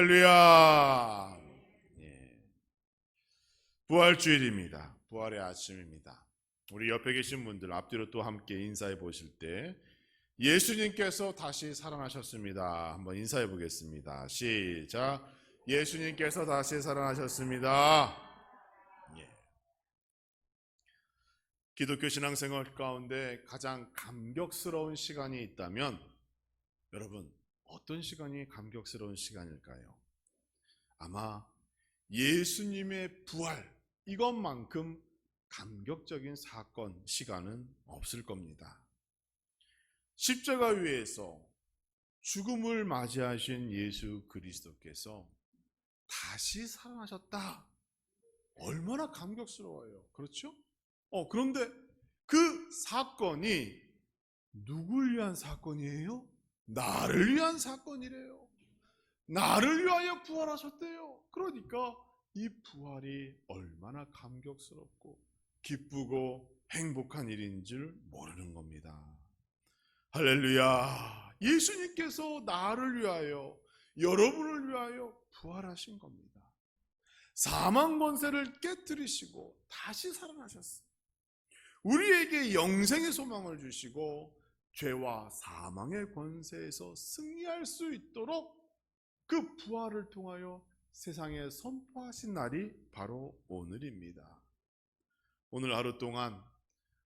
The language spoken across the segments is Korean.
할렐루야. 예. 부활주일입니다. 부활의 아침입니다. 우리 옆에 계신 분들 앞뒤로 또 함께 인사해 보실 때 예수님께서 다시 살아나셨습니다. 한번 인사해 보겠습니다. 시작. 예수님께서 다시 살아나셨습니다. 예. 기독교 신앙생활 가운데 가장 감격스러운 시간이 있다면 여러분 어떤 시간이 감격스러운 시간일까요? 아마 예수님의 부활 이것만큼 감격적인 사건, 시간은 없을 겁니다. 십자가 위에서 죽음을 맞이하신 예수 그리스도께서 다시 살아나셨다. 얼마나 감격스러워요. 그렇죠? 그런데 그 사건이 누굴 위한 사건이에요? 나를 위한 사건이래요. 나를 위하여 부활하셨대요. 그러니까 이 부활이 얼마나 감격스럽고 기쁘고 행복한 일인 줄 모르는 겁니다. 할렐루야. 예수님께서 나를 위하여, 여러분을 위하여 부활하신 겁니다. 사망 권세를 깨뜨리시고 다시 살아나셨어요. 우리에게 영생의 소망을 주시고 죄와 사망의 권세에서 승리할 수 있도록 그 부활을 통하여 세상에 선포하신 날이 바로 오늘입니다. 오늘 하루 동안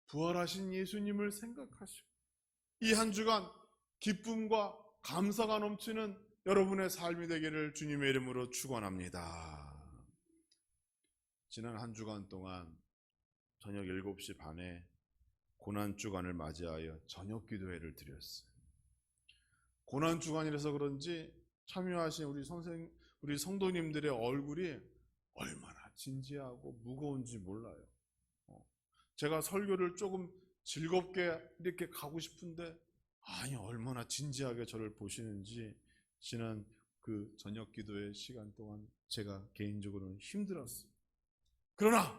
부활하신 예수님을 생각하시고 이 한 주간 기쁨과 감사가 넘치는 여러분의 삶이 되기를 주님의 이름으로 축원합니다. 지난 한 주간 동안 저녁 7시 반에 고난주간을 맞이하여 저녁 기도회를 드렸어요. 고난주간이라서 그런지 참여하신 우리 성도님들의 얼굴이 얼마나 진지하고 무거운지 몰라요. 제가 설교를 조금 즐겁게 이렇게 가고 싶은데 아니 얼마나 진지하게 저를 보시는지 지난 그 저녁 기도회 시간 동안 제가 개인적으로는 힘들었어요. 그러나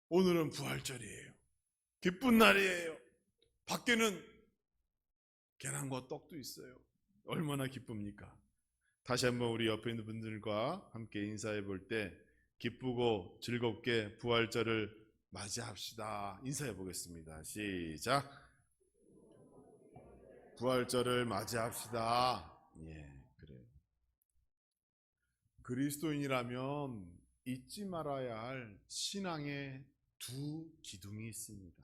오늘은 부활절이에요. 기쁜 날이에요. 밖에는 계란과 떡도 있어요. 얼마나 기쁩니까? 다시 한번 우리 옆에 있는 분들과 함께 인사해 볼 때 기쁘고 즐겁게 부활절을 맞이합시다. 인사해 보겠습니다. 시작. 부활절을 맞이합시다. 예, 그래요. 그리스도인이라면 잊지 말아야 할 신앙의 두 기둥이 있습니다.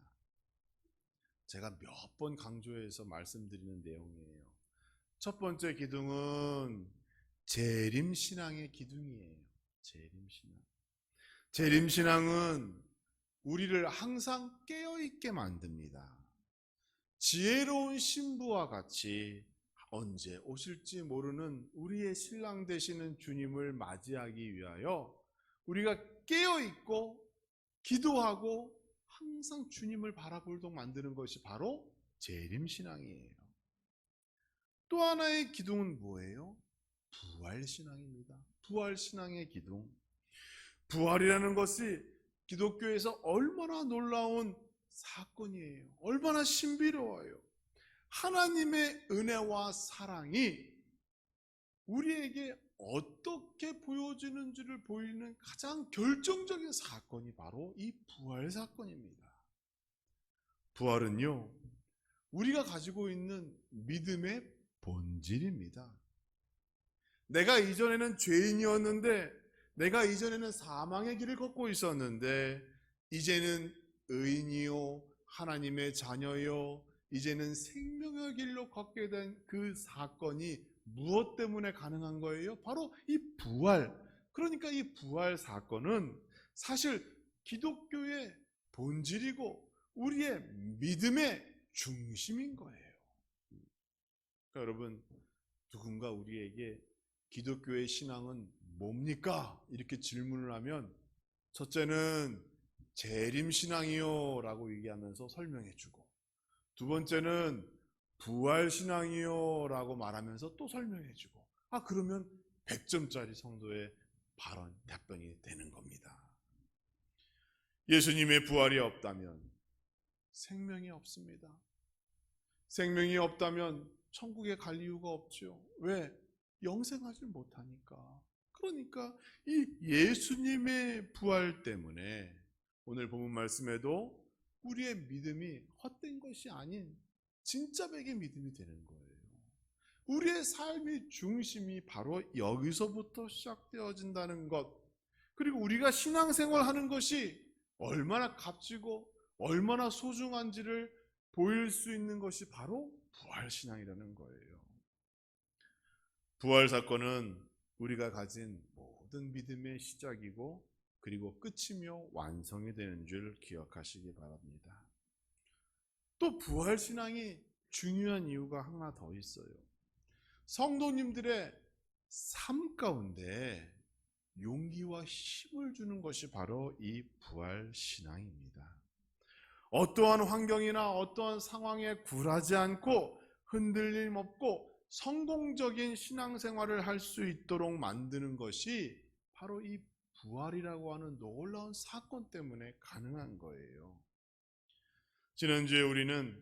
제가 몇 번 강조해서 말씀드리는 내용이에요. 첫 번째 기둥은 재림신앙의 기둥이에요. 재림신앙. 재림신앙은 우리를 항상 깨어있게 만듭니다. 지혜로운 신부와 같이 언제 오실지 모르는 우리의 신랑 되시는 주님을 맞이하기 위하여 우리가 깨어있고 기도하고 항상 주님을 바라보도록 만드는 것이 바로 재림신앙이에요. 또 하나의 기둥은 뭐예요? 부활신앙입니다. 부활신앙의 기둥. 부활이라는 것이 기독교에서 얼마나 놀라운 사건이에요. 얼마나 신비로워요. 하나님의 은혜와 사랑이 우리에게 어떻게 보여지는지를 보이는 가장 결정적인 사건이 바로 이 부활 사건입니다. 부활은요, 우리가 가지고 있는 믿음의 본질입니다. 내가 이전에는 죄인이었는데, 내가 이전에는 사망의 길을 걷고 있었는데, 이제는 의인이요, 하나님의 자녀요, 이제는 생명의 길로 걷게 된 그 사건이 무엇 때문에 가능한 거예요? 바로 이 부활. 그러니까 이 부활 사건은 사실 기독교의 본질이고 우리의 믿음의 중심인 거예요. 그러니까 여러분, 누군가 우리에게 기독교의 신앙은 뭡니까? 이렇게 질문을 하면 첫째는 재림신앙이요 라고 얘기하면서 설명해주고, 두 번째는 부활신앙이요 라고 말하면서 또 설명해주고, 그러면 100점짜리 성도의 발언, 답변이 되는 겁니다. 예수님의 부활이 없다면 생명이 없습니다. 생명이 없다면 천국에 갈 이유가 없죠. 왜? 영생하지 못하니까. 그러니까 이 예수님의 부활 때문에 오늘 본문 말씀에도 우리의 믿음이 헛된 것이 아닌 진짜 백의 믿음이 되는 거예요. 우리의 삶의 중심이 바로 여기서부터 시작되어진다는 것, 그리고 우리가 신앙생활하는 것이 얼마나 값지고 얼마나 소중한지를 보일 수 있는 것이 바로 부활신앙이라는 거예요. 부활 사건은 우리가 가진 모든 믿음의 시작이고 그리고 끝이며 완성이 되는 줄 기억하시기 바랍니다. 또 부활신앙이 중요한 이유가 하나 더 있어요. 성도님들의 삶 가운데 용기와 힘을 주는 것이 바로 이 부활신앙입니다. 어떠한 환경이나 어떠한 상황에 굴하지 않고 흔들림 없고 성공적인 신앙생활을 할 수 있도록 만드는 것이 바로 이 부활이라고 하는 놀라운 사건 때문에 가능한 거예요. 지난주에 우리는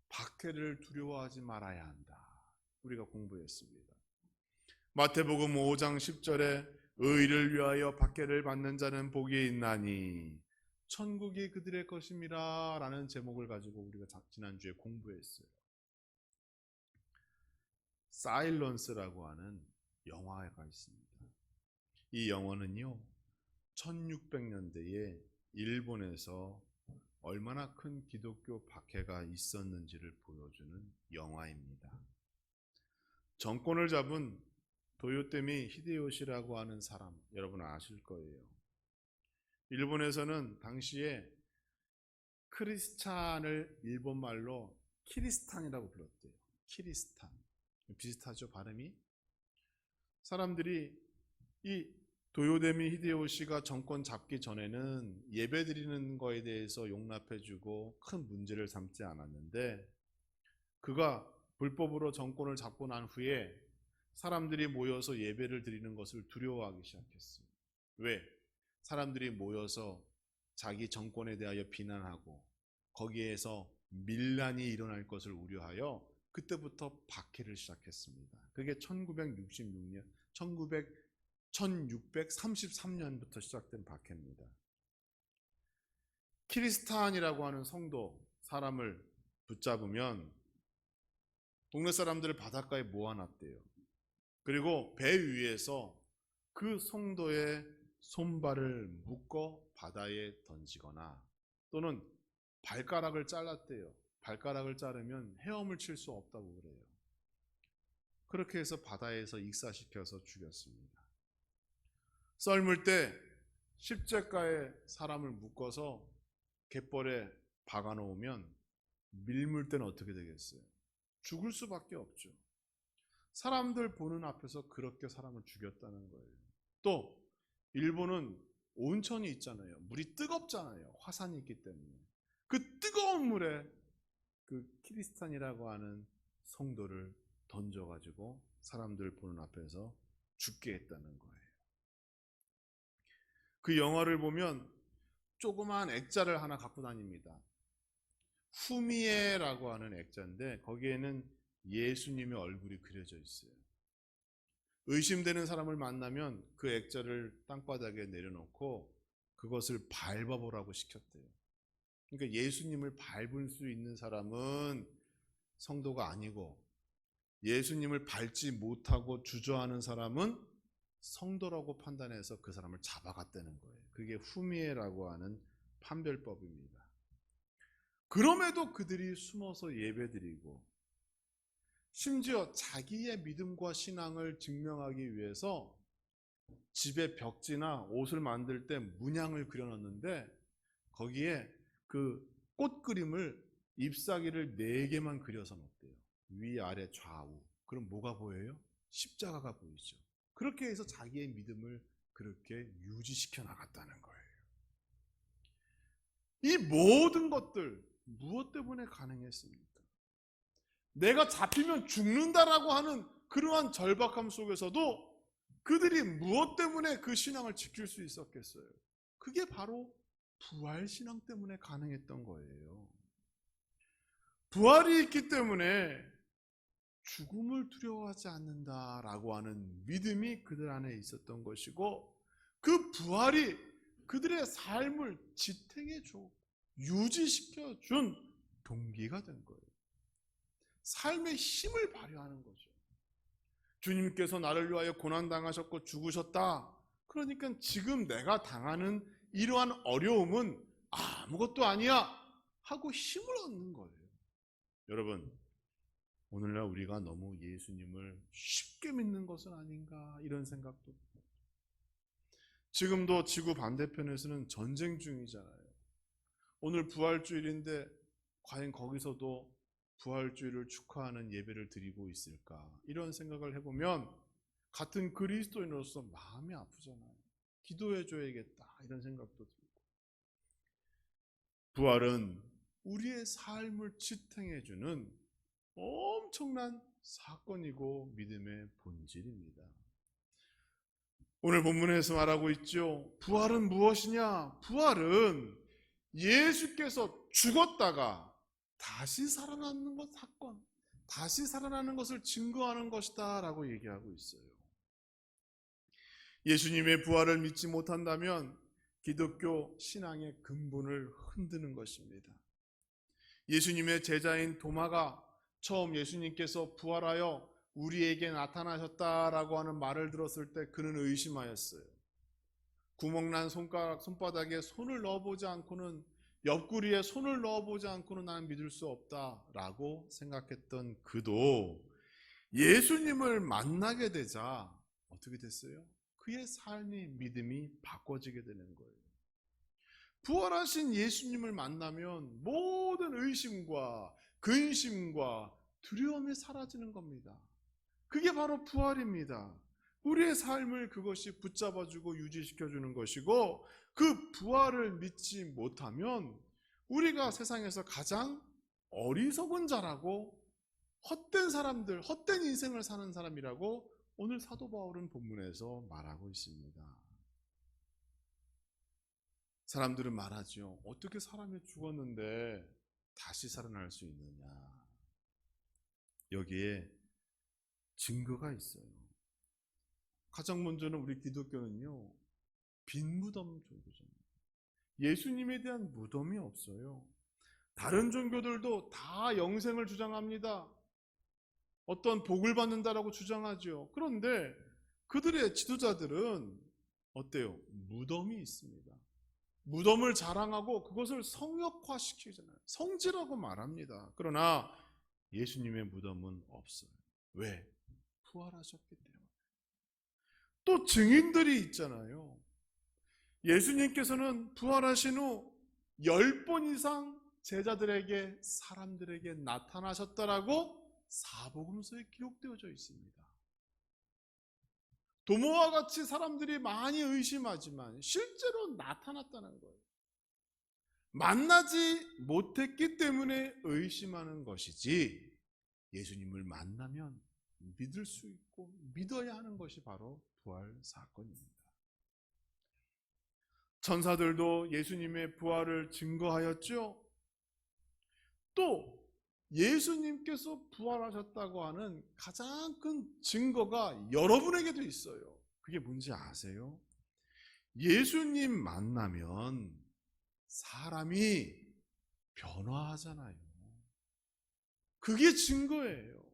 박해를 두려워하지 말아야 한다, 우리가 공부했습니다. 마태복음 5장 10절에 의를 위하여 박해를 받는 자는 복이 있나니 천국이 그들의 것임이라 라는 제목을 가지고 우리가 지난주에 공부했어요. 사일런스라고 하는 영화가 있습니다. 이 영화는요, 1600년대에 일본에서 얼마나 큰 기독교 박해가 있었는지를 보여주는 영화입니다. 정권을 잡은 도요토미 히데요시라고 하는 사람, 여러분 아실 거예요. 일본에서는 당시에 크리스찬을 일본말로 키리스탄이라고 불렀대요. 키리스탄. 비슷하죠, 발음이? 사람들이 이 도요토미 히데요시가 정권 잡기 전에는 예배드리는 거에 대해서 용납해주고 큰 문제를 삼지 않았는데, 그가 불법으로 정권을 잡고 난 후에 사람들이 모여서 예배를 드리는 것을 두려워하기 시작했어요. 왜? 사람들이 모여서 자기 정권에 대하여 비난하고 거기에서 밀란이 일어날 것을 우려하여 그때부터 박해를 시작했습니다. 그게 1966년, 1633년부터 시작된 박해입니다. 키리스탄이라고 하는 성도, 사람을 붙잡으면 동네 사람들을 바닷가에 모아놨대요. 그리고 배 위에서 그 성도의 손발을 묶어 바다에 던지거나 또는 발가락을 잘랐대요. 발가락을 자르면 헤엄을 칠 수 없다고 그래요. 그렇게 해서 바다에서 익사시켜서 죽였습니다. 썰물 때 십자가에 사람을 묶어서 갯벌에 박아놓으면 밀물 때는 어떻게 되겠어요? 죽을 수밖에 없죠. 사람들 보는 앞에서 그렇게 사람을 죽였다는 거예요. 또 일본은 온천이 있잖아요. 물이 뜨겁잖아요. 화산이 있기 때문에. 그 뜨거운 물에 그 키리스탄이라고 하는 성도를 던져가지고 사람들 보는 앞에서 죽게 했다는 거예요. 그 영화를 보면 조그만 액자를 하나 갖고 다닙니다. 후미에라고 하는 액자인데 거기에는 예수님의 얼굴이 그려져 있어요. 의심되는 사람을 만나면 그 액자를 땅바닥에 내려놓고 그것을 밟아보라고 시켰대요. 그러니까 예수님을 밟을 수 있는 사람은 성도가 아니고 예수님을 밟지 못하고 주저하는 사람은 성도라고 판단해서 그 사람을 잡아갔다는 거예요. 그게 후미에라고 하는 판별법입니다. 그럼에도 그들이 숨어서 예배드리고 심지어 자기의 믿음과 신앙을 증명하기 위해서 집에 벽지나 옷을 만들 때 문양을 그려놨는데 거기에 그 꽃 그림을 잎사귀를 4개만 그려서 놓대요. 위, 아래, 좌우. 그럼 뭐가 보여요? 십자가가 보이죠. 그렇게 해서 자기의 믿음을 그렇게 유지시켜 나갔다는 거예요. 이 모든 것들 무엇 때문에 가능했습니까? 내가 잡히면 죽는다라고 하는 그러한 절박함 속에서도 그들이 무엇 때문에 그 신앙을 지킬 수 있었겠어요? 그게 바로 부활신앙 때문에 가능했던 거예요. 부활이 있기 때문에 죽음을 두려워하지 않는다라고 하는 믿음이 그들 안에 있었던 것이고, 그 부활이 그들의 삶을 지탱해줘 유지시켜준 동기가 된 거예요. 삶의 힘을 발휘하는 거죠. 주님께서 나를 위하여 고난당하셨고 죽으셨다. 그러니까 지금 내가 당하는 이러한 어려움은 아무것도 아니야 하고 힘을 얻는 거예요. 여러분, 오늘날 우리가 너무 예수님을 쉽게 믿는 것은 아닌가 이런 생각도 듭니다. 지금도 지구 반대편에서는 전쟁 중이잖아요. 오늘 부활주일인데 과연 거기서도 부활주일을 축하하는 예배를 드리고 있을까? 이런 생각을 해보면 같은 그리스도인으로서 마음이 아프잖아요. 기도해줘야겠다 이런 생각도 들고, 부활은 우리의 삶을 지탱해주는 엄청난 사건이고 믿음의 본질입니다. 오늘 본문에서 말하고 있죠. 부활은 무엇이냐? 부활은 예수께서 죽었다가 다시 살아나는 것 사건, 다시 살아나는 것을 증거하는 것이다 라고 얘기하고 있어요. 예수님의 부활을 믿지 못한다면 기독교 신앙의 근본을 흔드는 것입니다. 예수님의 제자인 도마가 처음 예수님께서 부활하여 우리에게 나타나셨다라고 하는 말을 들었을 때 그는 의심하였어요. 구멍난 손바닥에 손을 넣어보지 않고는, 옆구리에 손을 넣어보지 않고는 나는 믿을 수 없다라고 생각했던 그도 예수님을 만나게 되자 어떻게 됐어요? 그의 삶이, 믿음이 바꿔지게 되는 거예요. 부활하신 예수님을 만나면 모든 의심과 근심과 두려움이 사라지는 겁니다. 그게 바로 부활입니다. 우리의 삶을 그것이 붙잡아주고 유지시켜주는 것이고, 그 부활을 믿지 못하면 우리가 세상에서 가장 어리석은 자라고, 헛된 사람들, 헛된 인생을 사는 사람이라고 오늘 사도 바울은 본문에서 말하고 있습니다. 사람들은 말하죠. 어떻게 사람이 죽었는데 다시 살아날 수 있느냐. 여기에 증거가 있어요. 가장 먼저는 우리 기독교는요, 빈 무덤 종교잖아요. 예수님에 대한 무덤이 없어요. 다른 종교들도 다 영생을 주장합니다. 어떤 복을 받는다라고 주장하죠. 그런데 그들의 지도자들은 어때요? 무덤이 있습니다. 무덤을 자랑하고 그것을 성역화시키잖아요. 성지라고 말합니다. 그러나 예수님의 무덤은 없어요. 왜? 부활하셨기 때문에. 또 증인들이 있잖아요. 예수님께서는 부활하신 후 10번 이상 제자들에게, 사람들에게 나타나셨다라고 사복음서에 기록되어져 있습니다. 도모와 같이 사람들이 많이 의심하지만 실제로 나타났다는 거예요. 만나지 못했기 때문에 의심하는 것이지, 예수님을 만나면 믿을 수 있고 믿어야 하는 것이 바로 부활 사건입니다. 천사들도 예수님의 부활을 증거하였죠. 또 예수님께서 부활하셨다고 하는 가장 큰 증거가 여러분에게도 있어요. 그게 뭔지 아세요? 예수님 만나면 사람이 변화하잖아요. 그게 증거예요.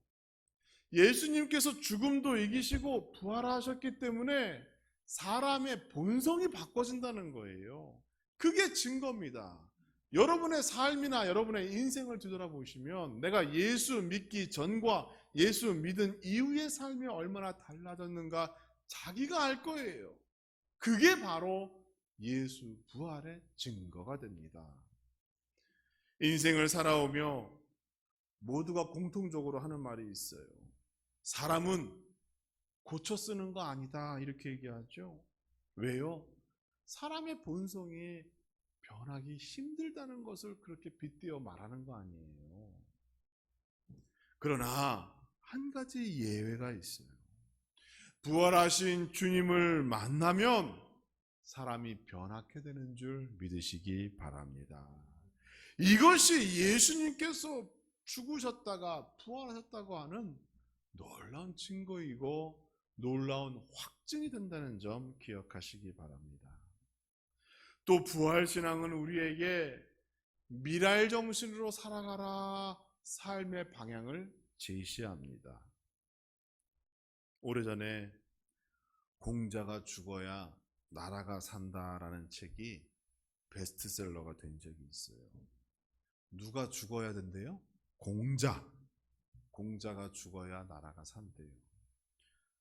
예수님께서 죽음도 이기시고 부활하셨기 때문에 사람의 본성이 바꿔진다는 거예요. 그게 증거입니다. 여러분의 삶이나 여러분의 인생을 뒤돌아보시면 내가 예수 믿기 전과 예수 믿은 이후의 삶이 얼마나 달라졌는가 자기가 알 거예요. 그게 바로 예수 부활의 증거가 됩니다. 인생을 살아오며 모두가 공통적으로 하는 말이 있어요. 사람은 고쳐 쓰는 거 아니다 이렇게 얘기하죠. 왜요? 사람의 본성이 변하기 힘들다는 것을 그렇게 빗대어 말하는 거 아니에요. 그러나 한 가지 예외가 있어요. 부활하신 주님을 만나면 사람이 변하게 되는 줄 믿으시기 바랍니다. 이것이 예수님께서 죽으셨다가 부활하셨다고 하는 놀라운 증거이고 놀라운 확증이 된다는 점 기억하시기 바랍니다. 또 부활신앙은 우리에게 미랄 정신으로 살아가라 삶의 방향을 제시합니다. 오래전에 공자가 죽어야 나라가 산다라는 책이 베스트셀러가 된 적이 있어요. 누가 죽어야 된대요? 공자가 죽어야 나라가 산대요.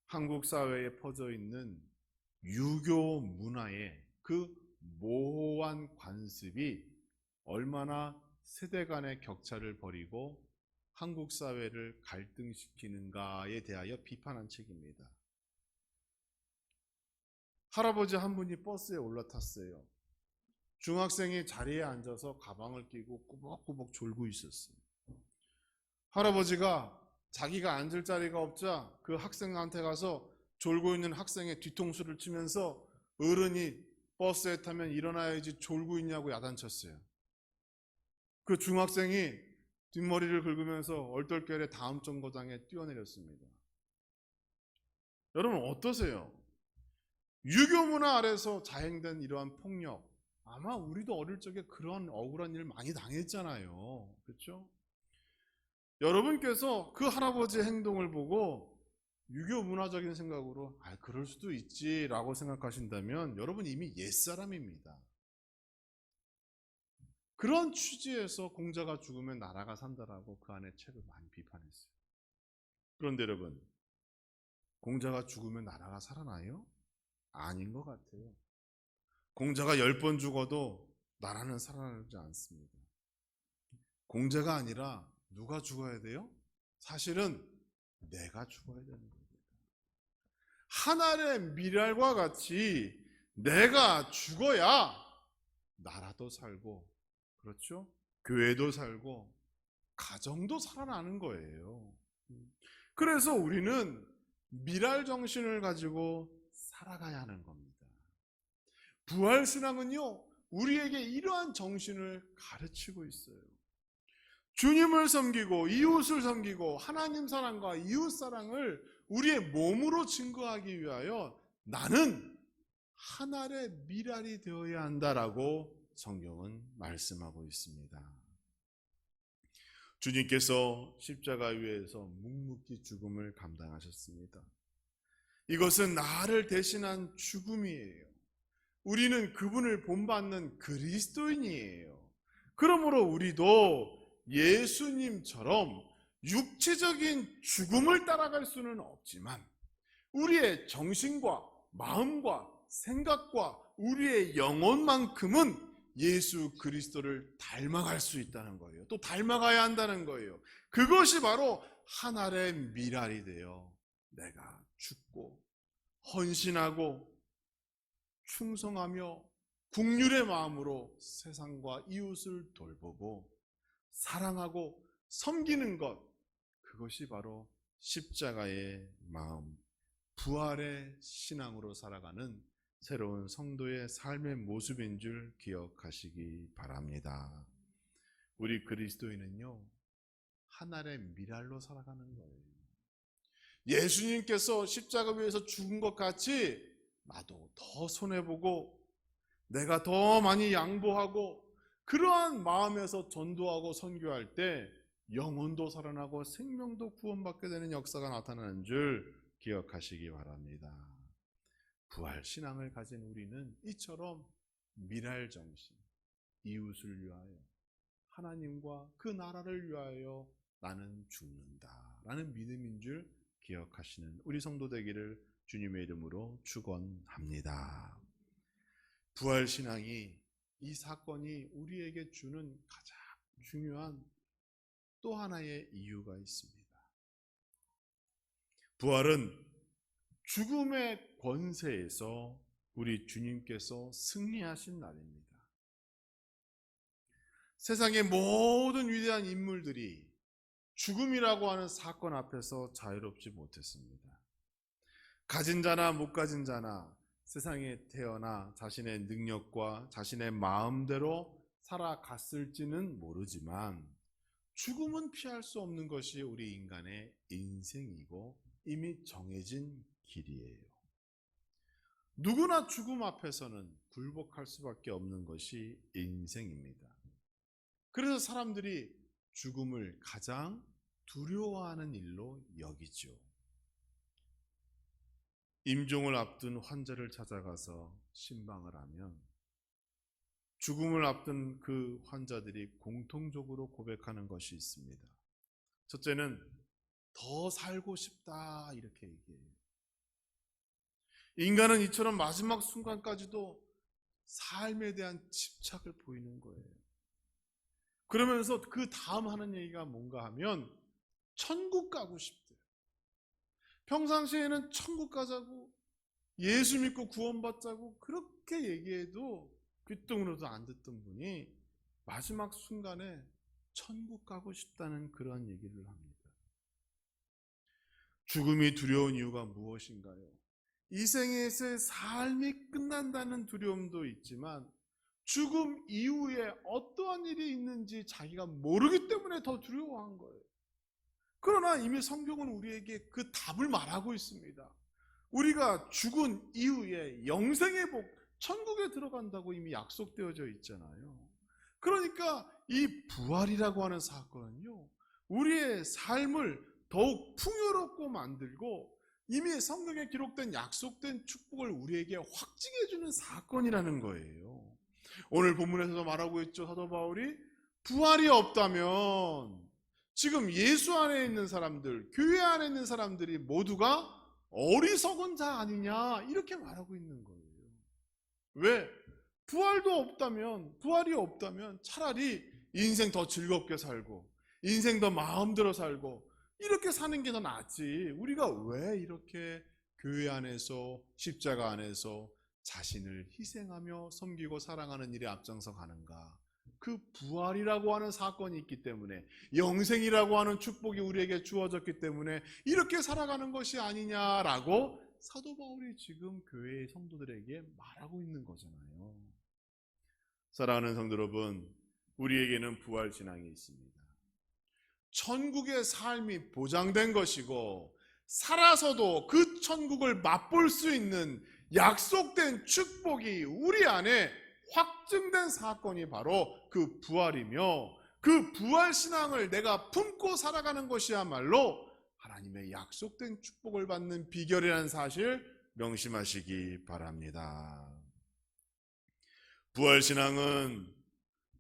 한국 사회에 퍼져 있는 유교 문화의 그 모호한 관습이 얼마나 세대 간의 격차를 벌이고 한국 사회를 갈등시키는가에 대하여 비판한 책입니다. 할아버지 한 분이 버스에 올라탔어요. 중학생이 자리에 앉아서 가방을 끼고 꾸벅꾸벅 졸고 있었어요. 할아버지가 자기가 앉을 자리가 없자 그 학생한테 가서 졸고 있는 학생의 뒤통수를 치면서 어른이 버스에 타면 일어나야지 졸고 있냐고 야단쳤어요. 그 중학생이 뒷머리를 긁으면서 얼떨결에 다음 정거장에 뛰어내렸습니다. 여러분 어떠세요? 유교 문화 아래서 자행된 이러한 폭력, 아마 우리도 어릴 적에 그런 억울한 일 많이 당했잖아요. 그렇죠? 여러분께서 그 할아버지의 행동을 보고 유교 문화적인 생각으로 그럴 수도 있지라고 생각하신다면 여러분 이미 옛사람입니다. 그런 취지에서 공자가 죽으면 나라가 산다라고 그 안에 책을 많이 비판했어요. 그런데 여러분, 공자가 죽으면 나라가 살아나요? 아닌 것 같아요. 공자가 10번 죽어도 나라는 살아나지 않습니다. 공자가 아니라 누가 죽어야 돼요? 사실은 내가 죽어야 되는 겁니다. 하늘의 미랄과 같이 내가 죽어야 나라도 살고, 그렇죠? 교회도 살고 가정도 살아나는 거예요. 그래서 우리는 미랄 정신을 가지고 살아가야 하는 겁니다. 부활신앙은요, 우리에게 이러한 정신을 가르치고 있어요. 주님을 섬기고 이웃을 섬기고 하나님 사랑과 이웃 사랑을 우리의 몸으로 증거하기 위하여 나는 하늘의 미랄이 되어야 한다라고 성경은 말씀하고 있습니다. 주님께서 십자가 위에서 묵묵히 죽음을 감당하셨습니다. 이것은 나를 대신한 죽음이에요. 우리는 그분을 본받는 그리스도인이에요. 그러므로 우리도 예수님처럼 육체적인 죽음을 따라갈 수는 없지만 우리의 정신과 마음과 생각과 우리의 영혼만큼은 예수 그리스도를 닮아갈 수 있다는 거예요. 또 닮아가야 한다는 거예요. 그것이 바로 하늘의 미랄이 되어 내가 죽고 헌신하고 충성하며 긍휼의 마음으로 세상과 이웃을 돌보고 사랑하고 섬기는 것, 그것이 바로 십자가의 마음, 부활의 신앙으로 살아가는 새로운 성도의 삶의 모습인 줄 기억하시기 바랍니다. 우리 그리스도인은요, 하늘의 미랄로 살아가는 거예요. 예수님께서 십자가 위에서 죽은 것 같이 나도 더 손해보고 내가 더 많이 양보하고 그러한 마음에서 전도하고 선교할 때 영혼도 살아나고 생명도 구원받게 되는 역사가 나타나는 줄 기억하시기 바랍니다. 부활 신앙을 가진 우리는 이처럼 미랄 정신, 이웃을 위하여 하나님과 그 나라를 위하여 나는 죽는다라는 믿음인 줄 기억하시는 우리 성도 되기를 주님의 이름으로 축원합니다. 부활 신앙이 이 사건이 우리에게 주는 가장 중요한 또 하나의 이유가 있습니다. 부활은 죽음의 권세에서 우리 주님께서 승리하신 날입니다. 세상의 모든 위대한 인물들이 죽음이라고 하는 사건 앞에서 자유롭지 못했습니다. 가진 자나 못 가진 자나 세상에 태어나 자신의 능력과 자신의 마음대로 살아갔을지는 모르지만 죽음은 피할 수 없는 것이 우리 인간의 인생이고 이미 정해진 길이에요. 누구나 죽음 앞에서는 굴복할 수밖에 없는 것이 인생입니다. 그래서 사람들이 죽음을 가장 두려워하는 일로 여기죠. 임종을 앞둔 환자를 찾아가서 신방을 하면 죽음을 앞둔 그 환자들이 공통적으로 고백하는 것이 있습니다. 첫째는 더 살고 싶다 이렇게 얘기해요. 인간은 이처럼 마지막 순간까지도 삶에 대한 집착을 보이는 거예요. 그러면서 그 다음 하는 얘기가 뭔가 하면 천국 가고 싶대요. 평상시에는 천국 가자고 예수 믿고 구원받자고 그렇게 얘기해도 귓등으로도 안 듣던 분이 마지막 순간에 천국 가고 싶다는 그런 얘기를 합니다. 죽음이 두려운 이유가 무엇인가요? 이 생에서의 삶이 끝난다는 두려움도 있지만 죽음 이후에 어떠한 일이 있는지 자기가 모르기 때문에 더 두려워한 거예요. 그러나 이미 성경은 우리에게 그 답을 말하고 있습니다. 우리가 죽은 이후에 영생의 복, 천국에 들어간다고 이미 약속되어져 있잖아요. 그러니까 이 부활이라고 하는 사건은요, 우리의 삶을 더욱 풍요롭고 만들고 이미 성경에 기록된 약속된 축복을 우리에게 확증해 주는 사건이라는 거예요. 오늘 본문에서도 말하고 있죠. 사도 바울이 부활이 없다면 지금 예수 안에 있는 사람들, 교회 안에 있는 사람들이 모두가 어리석은 자 아니냐 이렇게 말하고 있는 거예요. 왜? 부활이 없다면 차라리 인생 더 즐겁게 살고 인생 더 마음대로 살고 이렇게 사는 게 더 낫지. 우리가 왜 이렇게 교회 안에서 십자가 안에서 자신을 희생하며 섬기고 사랑하는 일에 앞장서 가는가? 그 부활이라고 하는 사건이 있기 때문에, 영생이라고 하는 축복이 우리에게 주어졌기 때문에 이렇게 살아가는 것이 아니냐라고 사도 바울이 지금 교회의 성도들에게 말하고 있는 거잖아요. 사랑하는 성도 여러분, 우리에게는 부활 신앙이 있습니다. 천국의 삶이 보장된 것이고 살아서도 그 천국을 맛볼 수 있는 약속된 축복이 우리 안에 확증된 사건이 바로 그 부활이며, 그 부활 신앙을 내가 품고 살아가는 것이야말로 하나님의 약속된 축복을 받는 비결이라는 사실 명심하시기 바랍니다. 부활 신앙은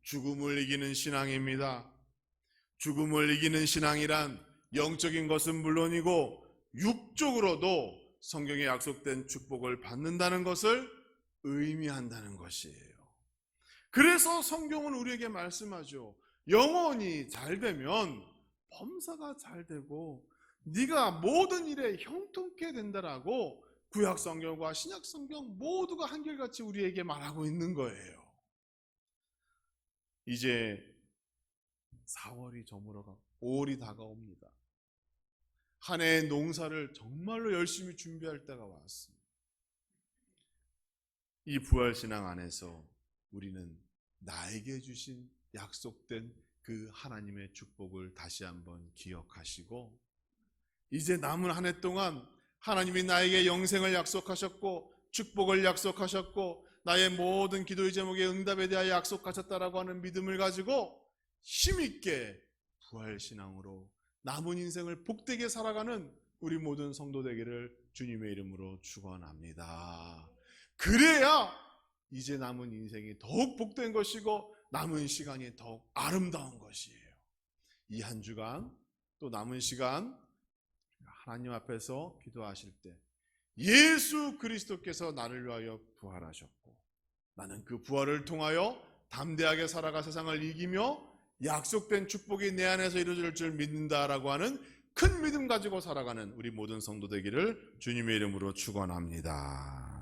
죽음을 이기는 신앙입니다. 죽음을 이기는 신앙이란 영적인 것은 물론이고 육적으로도 성경에 약속된 축복을 받는다는 것을 의미한다는 것이에요. 그래서 성경은 우리에게 말씀하죠. 영혼이 잘 되면 범사가 잘 되고 네가 모든 일에 형통케 된다라고 구약 성경과 신약 성경 모두가 한결같이 우리에게 말하고 있는 거예요. 이제 4월이 저물어가고 5월이 다가옵니다. 한 해의 농사를 정말로 열심히 준비할 때가 왔습니다. 이 부활신앙 안에서 우리는 나에게 주신 약속된 그 하나님의 축복을 다시 한번 기억하시고, 이제 남은 한 해 동안 하나님이 나에게 영생을 약속하셨고 축복을 약속하셨고 나의 모든 기도의 제목에 응답에 대하여 약속하셨다라고 하는 믿음을 가지고 힘있게 부활신앙으로 남은 인생을 복되게 살아가는 우리 모든 성도 되기를 주님의 이름으로 축원합니다. 그래야 이제 남은 인생이 더욱 복된 것이고 남은 시간이 더욱 아름다운 것이에요. 이 한 주간 또 남은 시간 하나님 앞에서 기도하실 때 예수 그리스도께서 나를 위하여 부활하셨고 나는 그 부활을 통하여 담대하게 살아가 세상을 이기며 약속된 축복이 내 안에서 이루어질 줄 믿는다라고 하는 큰 믿음 가지고 살아가는 우리 모든 성도 되기를 주님의 이름으로 축원합니다.